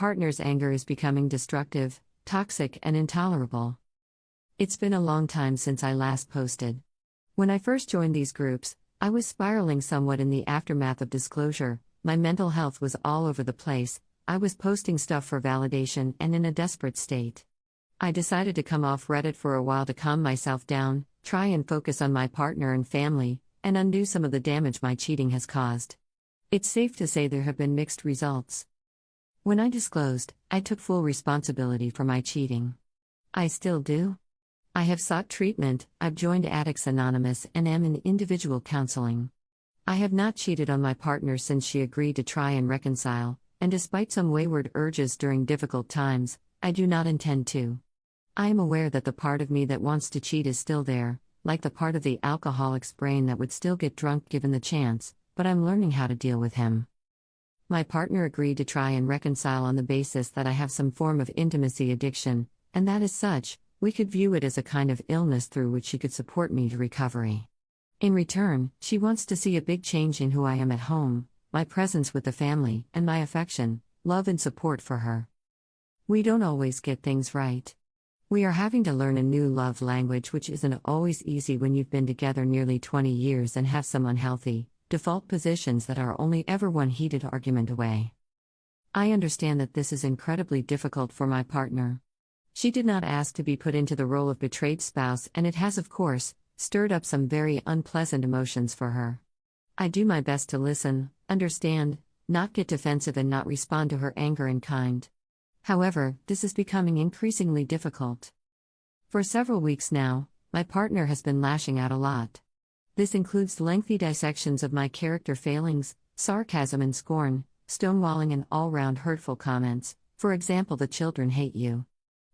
partner's anger is becoming destructive, toxic, and intolerable. It's been a long time since I last posted. When I first joined these groups, I was spiraling somewhat in the aftermath of disclosure. My mental health was all over the place. I was posting stuff for validation and in a desperate state. I decided to come off Reddit for a while to calm myself down, try and focus on my partner and family, and undo some of the damage my cheating has caused. It's safe to say there have been mixed results. When I disclosed, I took full responsibility for my cheating. I still do. I have sought treatment, I've joined Addicts Anonymous and am in individual counseling. I have not cheated on my partner since she agreed to try and reconcile, and despite some wayward urges during difficult times, I do not intend to. I am aware that the part of me that wants to cheat is still there, like the part of the alcoholic's brain that would still get drunk given the chance, but I'm learning how to deal with him. My partner agreed to try and reconcile on the basis that I have some form of intimacy addiction, and that as such, we could view it as a kind of illness through which she could support me to recovery. In return, she wants to see a big change in who I am at home, my presence with the family, and my affection, love and support for her. We don't always get things right. We are having to learn a new love language, which isn't always easy when you've been together nearly 20 years and have some unhealthy, default positions that are only ever one heated argument away. I understand that this is incredibly difficult for my partner. She did not ask to be put into the role of betrayed spouse, and it has, of course, stirred up some very unpleasant emotions for her. I do my best to listen, understand, not get defensive, and not respond to her anger in kind. However, this is becoming increasingly difficult. For several weeks now, my partner has been lashing out a lot. This includes lengthy dissections of my character failings, sarcasm and scorn, stonewalling and all-round hurtful comments, for example, "the children hate you."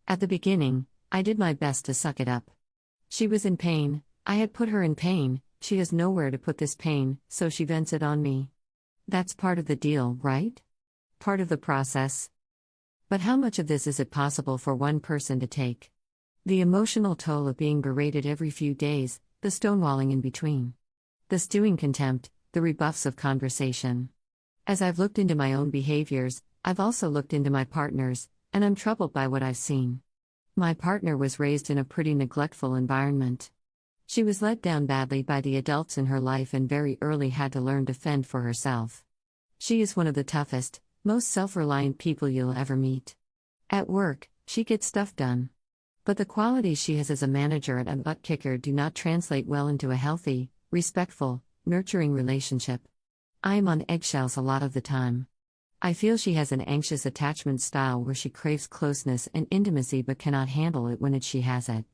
At the beginning, I did my best to suck it up. She was in pain, I had put her in pain, she has nowhere to put this pain, so she vents it on me. That's part of the deal, right? Part of the process. But how much of this is it possible for one person to take? The emotional toll of being berated every few days, the stonewalling in between. The stewing contempt, the rebuffs of conversation. As I've looked into my own behaviors, I've also looked into my partner's, and I'm troubled by what I've seen. My partner was raised in a pretty neglectful environment. She was let down badly by the adults in her life and very early had to learn to fend for herself. She is one of the toughest, most self-reliant people you'll ever meet. At work, she gets stuff done. But the qualities she has as a manager and a butt kicker do not translate well into a healthy, respectful, nurturing relationship. I am on eggshells a lot of the time. I feel she has an anxious attachment style where she craves closeness and intimacy but cannot handle it when she has it.